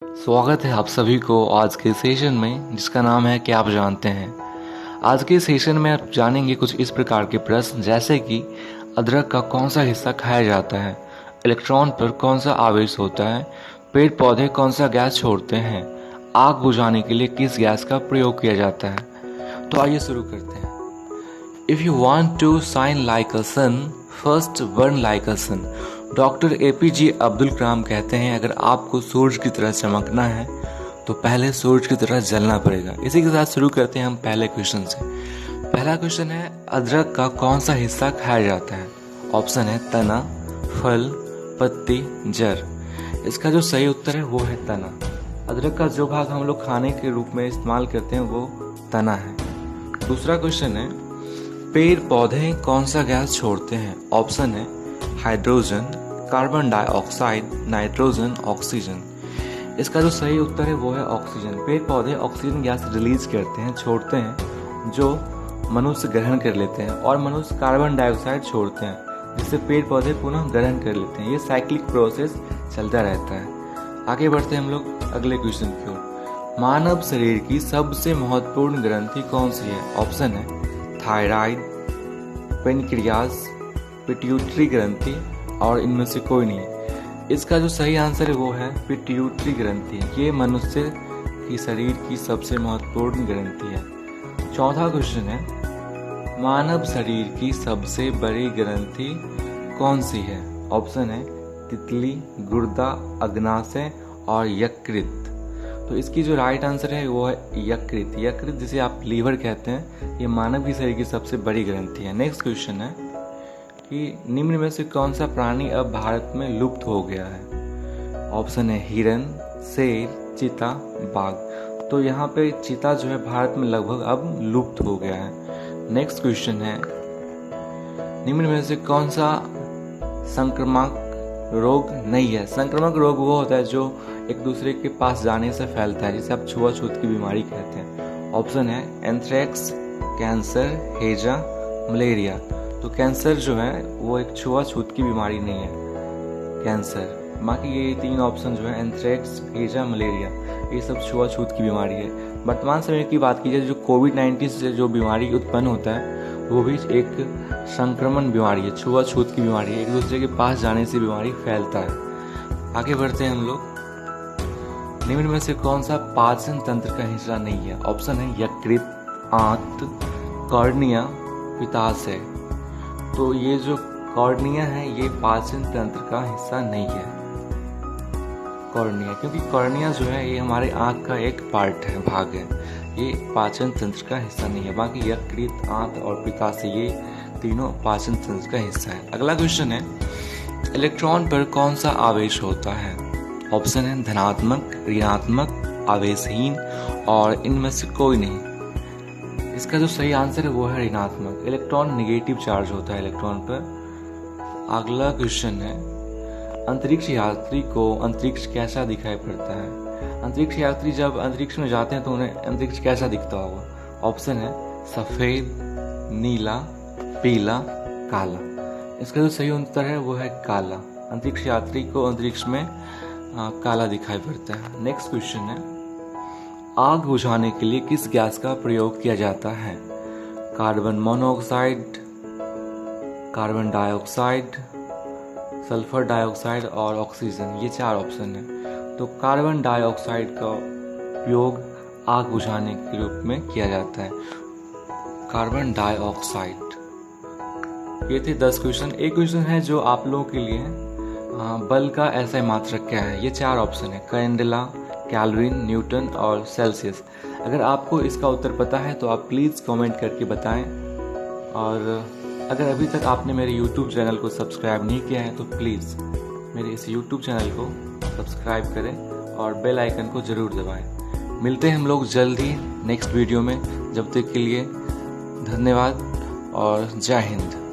स्वागत है आप सभी को आज के सेशन में, जिसका नाम है क्या आप जानते हैं। आज के सेशन में आप जानेंगे कुछ इस प्रकार के प्रश्न, जैसे कि अदरक का कौन सा हिस्सा खाया जाता है, इलेक्ट्रॉन पर कौन सा आवेश होता है, पेड़ पौधे कौन सा गैस छोड़ते हैं, आग बुझाने के लिए किस गैस का प्रयोग किया जाता है। तो आइए शुरू करते हैं। If you want to shine like a sun, first burn like a sun. Doctor APJ Abdul Kalam कहते हैं, अगर आपको सूरज की तरह चमकना है तो पहले सूरज की तरह जलना पड़ेगा। इसी के साथ शुरू करते हैं हम पहले क्वेश्चन से। पहला क्वेश्चन है, अदरक का कौन सा हिस्सा खाया जाता है। ऑप्शन है तना, फल, पत्ती, जड़। इसका जो सही उत्तर है वो है तना। अदरक का जो भाग हम लोग खाने के रूप में इस्तेमाल करते हैं वो तना है। दूसरा क्वेश्चन है, पेड़ पौधे कौन सा गैस छोड़ते हैं। ऑप्शन है hydrogen, carbon dioxide, nitrogen, oxygen. इसका जो सही उत्तर है वो है ऑक्सीजन। पेड़ पौधे ऑक्सीजन गैस रिलीज करते हैं, छोड़ते हैं, जो मनुष्य ग्रहण कर लेते हैं, और मनुष्य कार्बन डाइऑक्साइड छोड़ते हैं, जिससे पेड़ पौधे पुनः ग्रहण कर लेते हैं। ये साइक्लिक प्रोसेस चलता रहता है। आगे बढ़ते हैं हम लोग अगले क्वेश्चन की ओर। मानव शरीर की सबसे महत्वपूर्ण ग्रंथि कौन सी है। ऑप्शन है थायराइड, पेनक्रियास, पिट्यूटरी ग्रंथि, और इनमें से कोई नहीं। इसका जो सही आंसर है वो है पिट्यूटरी ग्रंथि। ये मनुष्य की शरीर की सबसे महत्वपूर्ण ग्रंथि है। चौथा क्वेश्चन है, मानव शरीर की सबसे बड़ी ग्रंथि कौन सी है। ऑप्शन है तितली, गुर्दा, अग्नाशय और यकृत। तो इसकी जो राइट आंसर है वो है यकृत। यकृत जिसे आप लीवर कहते हैं, ये मानव की शरीर की सबसे बड़ी ग्रंथि है। नेक्स्ट क्वेश्चन है कि निम्न में से कौन सा प्राणी अब भारत में लुप्त हो गया है। ऑप्शन है हिरन, शेर, चीता, बाघ। तो यहाँ पे चीता जो है भारत में लगभग अब लुप्त हो गया है। नेक्स्ट क्वेश्चन है, निम्न में से कौन सा संक्रामक रोग नहीं है। संक्रामक रोग वो होता है जो एक दूसरे के पास जाने से फैलता है, जिसे आप छुआछूत की बीमारी कहते हैं। ऑप्शन है एंथ्रेक्स, कैंसर, हैजा, मलेरिया। तो कैंसर जो है वो एक छुआछूत की बीमारी नहीं है, कैंसर। बाकी ये तीन ऑप्शन जो है एंथ्रेक्स, हैजा, मलेरिया, ये सब छुआछूत की बीमारी है। वर्तमान समय की बात की जाए, जो कोविड-19 से जो बीमारी उत्पन्न होता है वो भी एक संक्रमण बीमारी है, छुआछूत की बीमारी है। एक दूसरे के पास जाने से बीमारी फैलता है। आगे बढ़ते हैं हम लोग। निम्न में से कौन सा पाचन तंत्र का हिस्सा नहीं है। ऑप्शन है यकृत, आंत, कॉर्निया, पित्ताशय। तो ये जो कॉर्निया है ये पाचन तंत्र का हिस्सा नहीं है, कॉर्निया, क्योंकि कॉर्निया जो है ये हमारे आंख का एक पार्ट है, भाग है। ये पाचन तंत्र का हिस्सा नहीं है। बाकी यकृत, आंत और पित्ताशय ये तीनों पाचन तंत्र का हिस्सा है। अगला क्वेश्चन है, इलेक्ट्रॉन पर कौन सा आवेश होता है। ऑप्शन है धनात्मक, ऋणात्मक, आवेशहीन, और इनमें से कोई नहीं। इसका जो सही आंसर है वो है ऋणात्मक। इलेक्ट्रॉन निगेटिव चार्ज होता है इलेक्ट्रॉन पर। अगला क्वेश्चन है, अंतरिक्ष यात्री को अंतरिक्ष कैसा दिखाई पड़ता है। अंतरिक्ष यात्री जब अंतरिक्ष में जाते हैं तो उन्हें अंतरिक्ष कैसा दिखता होगा। ऑप्शन है सफेद, नीला, पीला, काला। इसका जो सही उत्तर है वो है काला। अंतरिक्ष यात्री को अंतरिक्ष में काला दिखाई पड़ता है। नेक्स्ट क्वेश्चन है, आग बुझाने के लिए किस गैस का प्रयोग किया जाता है। Carbon monoxide, carbon dioxide, sulphur dioxide और ऑक्सीजन। ये चार ऑप्शन है। तो कार्बन डाइऑक्साइड का उपयोग आग बुझाने के रूप में किया जाता है, कार्बन डाइऑक्साइड। ये थे 10 क्वेश्चन। एक क्वेश्चन है जो आप लोगों के लिए, बल का ऐसा मात्रक क्या है। ये चार ऑप्शन है, कैंडेला, केल्विन, न्यूटन और सेल्सियस। अगर आपको इसका उत्तर पता है तो आप प्लीज़ कमेंट करके बताएं। और अगर अभी तक आपने मेरे YouTube चैनल को सब्सक्राइब नहीं किया है तो प्लीज़ मेरे इस YouTube चैनल को सब्सक्राइब करें और बेल आइकन को ज़रूर दबाएं। मिलते हैं हम लोग जल्द ही नेक्स्ट वीडियो में। जब तक के लिए धन्यवाद और जय हिंद।